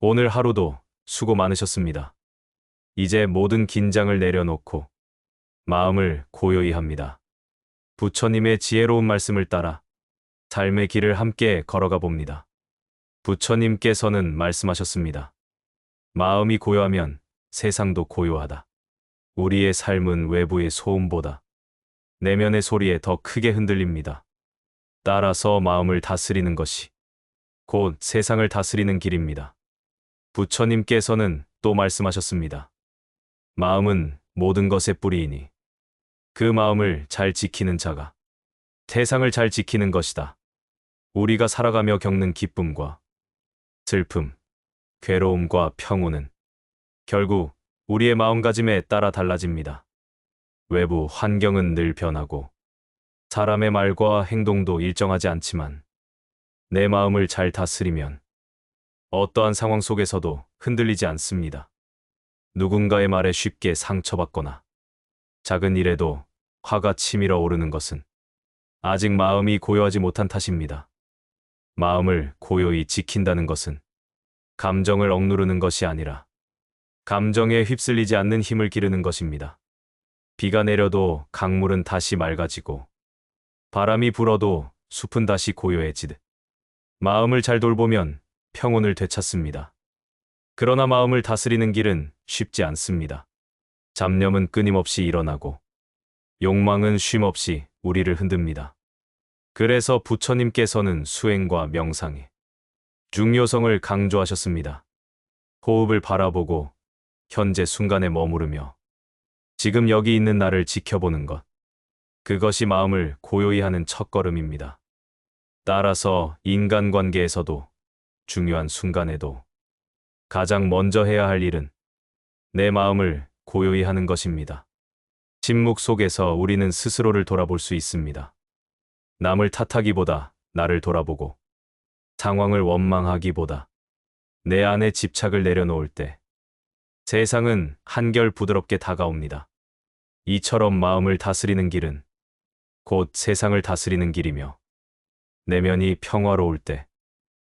오늘 하루도 수고 많으셨습니다. 이제 모든 긴장을 내려놓고 마음을 고요히 합니다. 부처님의 지혜로운 말씀을 따라 삶의 길을 함께 걸어가 봅니다. 부처님께서는 말씀하셨습니다. 마음이 고요하면 세상도 고요하다. 우리의 삶은 외부의 소음보다 내면의 소리에 더 크게 흔들립니다. 따라서 마음을 다스리는 것이 곧 세상을 다스리는 길입니다. 부처님께서는 또 말씀하셨습니다. 마음은 모든 것의 뿌리이니 그 마음을 잘 지키는 자가 세상을 잘 지키는 것이다. 우리가 살아가며 겪는 기쁨과 슬픔, 괴로움과 평온은 결국 우리의 마음가짐에 따라 달라집니다. 외부 환경은 늘 변하고 사람의 말과 행동도 일정하지 않지만 내 마음을 잘 다스리면 어떠한 상황 속에서도 흔들리지 않습니다. 누군가의 말에 쉽게 상처받거나 작은 일에도 화가 치밀어 오르는 것은 아직 마음이 고요하지 못한 탓입니다. 마음을 고요히 지킨다는 것은 감정을 억누르는 것이 아니라 감정에 휩쓸리지 않는 힘을 기르는 것입니다. 비가 내려도 강물은 다시 맑아지고 바람이 불어도 숲은 다시 고요해지듯 마음을 잘 돌보면 평온을 되찾습니다. 그러나 마음을 다스리는 길은 쉽지 않습니다. 잡념은 끊임없이 일어나고 욕망은 쉼없이 우리를 흔듭니다. 그래서 부처님께서는 수행과 명상의 중요성을 강조하셨습니다. 호흡을 바라보고 현재 순간에 머무르며 지금 여기 있는 나를 지켜보는 것. 그것이 마음을 고요히 하는 첫걸음입니다. 따라서 인간관계에서도 중요한 순간에도 가장 먼저 해야 할 일은 내 마음을 고요히 하는 것입니다. 침묵 속에서 우리는 스스로를 돌아볼 수 있습니다. 남을 탓하기보다 나를 돌아보고 상황을 원망하기보다 내 안에 집착을 내려놓을 때 세상은 한결 부드럽게 다가옵니다. 이처럼 마음을 다스리는 길은 곧 세상을 다스리는 길이며 내면이 평화로울 때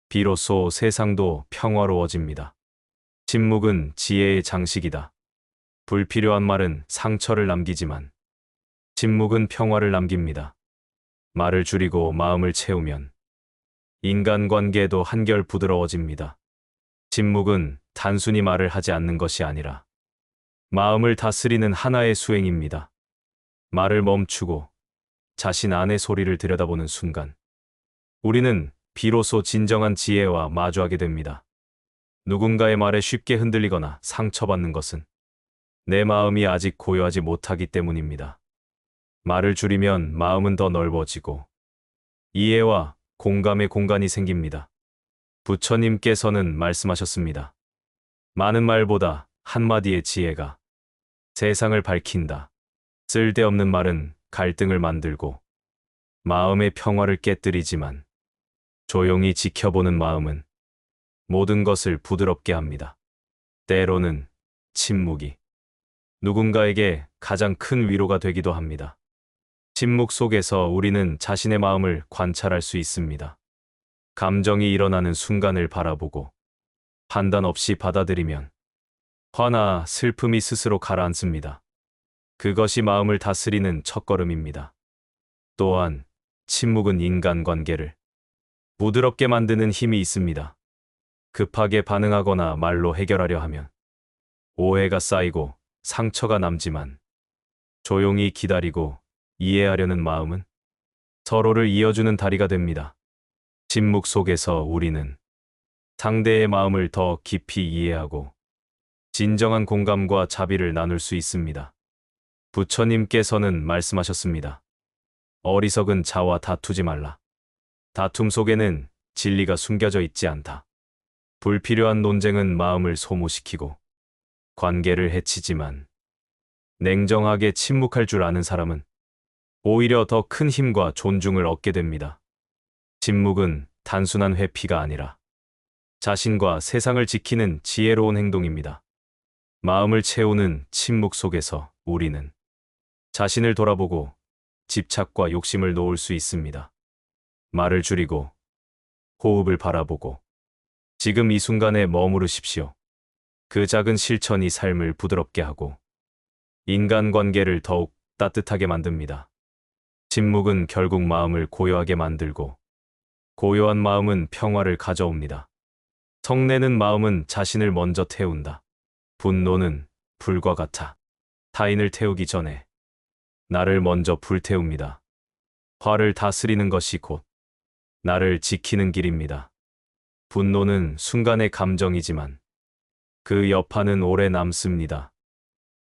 비로소 세상도 평화로워집니다. 침묵은 지혜의 장식이다. 불필요한 말은 상처를 남기지만 침묵은 평화를 남깁니다. 말을 줄이고 마음을 채우면 인간관계도 한결 부드러워집니다. 침묵은 단순히 말을 하지 않는 것이 아니라 마음을 다스리는 하나의 수행입니다. 말을 멈추고 자신 안의 소리를 들여다보는 순간 우리는 비로소 진정한 지혜와 마주하게 됩니다. 누군가의 말에 쉽게 흔들리거나 상처받는 것은 내 마음이 아직 고요하지 못하기 때문입니다. 말을 줄이면 마음은 더 넓어지고 이해와 공감의 공간이 생깁니다. 부처님께서는 말씀하셨습니다. 많은 말보다 한마디의 지혜가 세상을 밝힌다. 쓸데없는 말은 갈등을 만들고 마음의 평화를 깨뜨리지만 조용히 지켜보는 마음은 모든 것을 부드럽게 합니다. 때로는 침묵이 누군가에게 가장 큰 위로가 되기도 합니다. 침묵 속에서 우리는 자신의 마음을 관찰할 수 있습니다. 감정이 일어나는 순간을 바라보고 판단 없이 받아들이면 화나 슬픔이 스스로 가라앉습니다. 그것이 마음을 다스리는 첫걸음입니다. 또한 침묵은 인간관계를 부드럽게 만드는 힘이 있습니다. 급하게 반응하거나 말로 해결하려 하면 오해가 쌓이고 상처가 남지만 조용히 기다리고 이해하려는 마음은 서로를 이어주는 다리가 됩니다. 침묵 속에서 우리는 상대의 마음을 더 깊이 이해하고 진정한 공감과 자비를 나눌 수 있습니다. 부처님께서는 말씀하셨습니다. 어리석은 자와 다투지 말라. 다툼 속에는 진리가 숨겨져 있지 않다. 불필요한 논쟁은 마음을 소모시키고 관계를 해치지만 냉정하게 침묵할 줄 아는 사람은 오히려 더 큰 힘과 존중을 얻게 됩니다. 침묵은 단순한 회피가 아니라 자신과 세상을 지키는 지혜로운 행동입니다. 마음을 채우는 침묵 속에서 우리는 자신을 돌아보고 집착과 욕심을 놓을 수 있습니다. 말을 줄이고 호흡을 바라보고 지금 이 순간에 머무르십시오. 그 작은 실천이 삶을 부드럽게 하고 인간관계를 더욱 따뜻하게 만듭니다. 침묵은 결국 마음을 고요하게 만들고 고요한 마음은 평화를 가져옵니다. 성내는 마음은 자신을 먼저 태운다. 분노는 불과 같아 타인을 태우기 전에 나를 먼저 불태웁니다. 화를 다스리는 것이 곧 나를 지키는 길입니다. 분노는 순간의 감정이지만 그 여파는 오래 남습니다.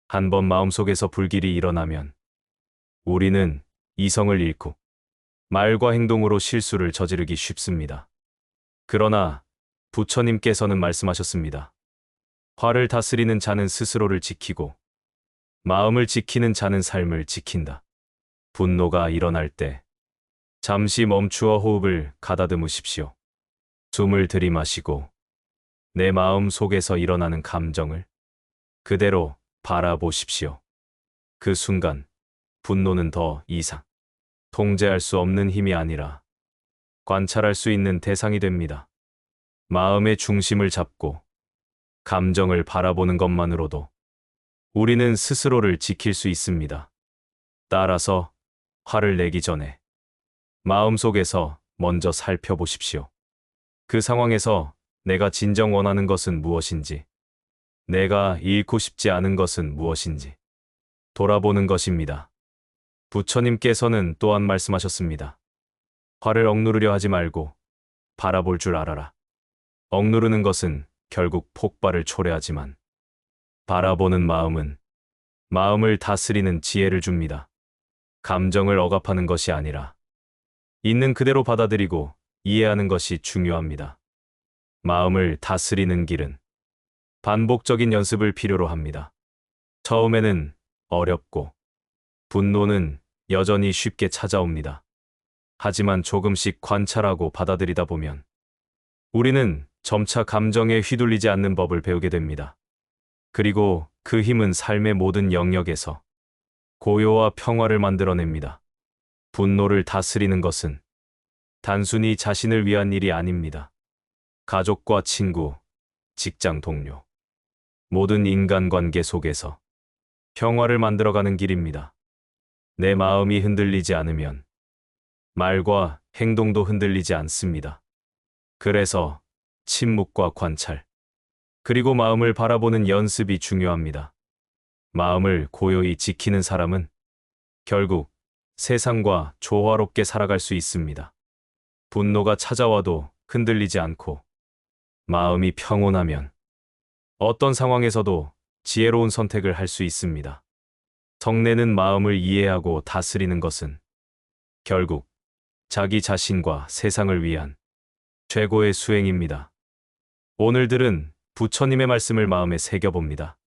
한번 마음속에서 불길이 일어나면 우리는 이성을 잃고 말과 행동으로 실수를 저지르기 쉽습니다. 그러나 부처님께서는 말씀하셨습니다. 화를 다스리는 자는 스스로를 지키고 마음을 지키는 자는 삶을 지킨다. 분노가 일어날 때 잠시 멈추어 호흡을 가다듬으십시오. 숨을 들이마시고 내 마음 속에서 일어나는 감정을 그대로 바라보십시오. 그 순간 분노는 더 이상 통제할 수 없는 힘이 아니라 관찰할 수 있는 대상이 됩니다. 마음의 중심을 잡고 감정을 바라보는 것만으로도 우리는 스스로를 지킬 수 있습니다. 따라서 화를 내기 전에 마음속에서 먼저 살펴보십시오. 그 상황에서 내가 진정 원하는 것은 무엇인지, 내가 잃고 싶지 않은 것은 무엇인지 돌아보는 것입니다. 부처님께서는 또한 말씀하셨습니다. 화를 억누르려 하지 말고 바라볼 줄 알아라. 억누르는 것은 결국 폭발을 초래하지만 바라보는 마음은 마음을 다스리는 지혜를 줍니다. 감정을 억압하는 것이 아니라 있는 그대로 받아들이고 이해하는 것이 중요합니다. 마음을 다스리는 길은 반복적인 연습을 필요로 합니다. 처음에는 어렵고 분노는 여전히 쉽게 찾아옵니다. 하지만 조금씩 관찰하고 받아들이다 보면 우리는 점차 감정에 휘둘리지 않는 법을 배우게 됩니다. 그리고 그 힘은 삶의 모든 영역에서 고요와 평화를 만들어냅니다. 분노를 다스리는 것은 단순히 자신을 위한 일이 아닙니다. 가족과 친구, 직장 동료, 모든 인간관계 속에서 평화를 만들어가는 길입니다. 내 마음이 흔들리지 않으면 말과 행동도 흔들리지 않습니다. 그래서 침묵과 관찰, 그리고 마음을 바라보는 연습이 중요합니다. 마음을 고요히 지키는 사람은 결국 세상과 조화롭게 살아갈 수 있습니다. 분노가 찾아와도 흔들리지 않고 마음이 평온하면 어떤 상황에서도 지혜로운 선택을 할 수 있습니다. 성내는 마음을 이해하고 다스리는 것은 결국 자기 자신과 세상을 위한 최고의 수행입니다. 오늘 들은 부처님의 말씀을 마음에 새겨봅니다.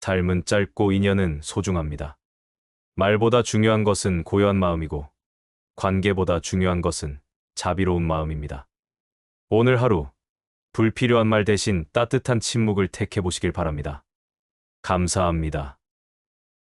삶은 짧고 인연은 소중합니다. 말보다 중요한 것은 고요한 마음이고 관계보다 중요한 것은 자비로운 마음입니다. 오늘 하루 불필요한 말 대신 따뜻한 침묵을 택해 보시길 바랍니다. 감사합니다.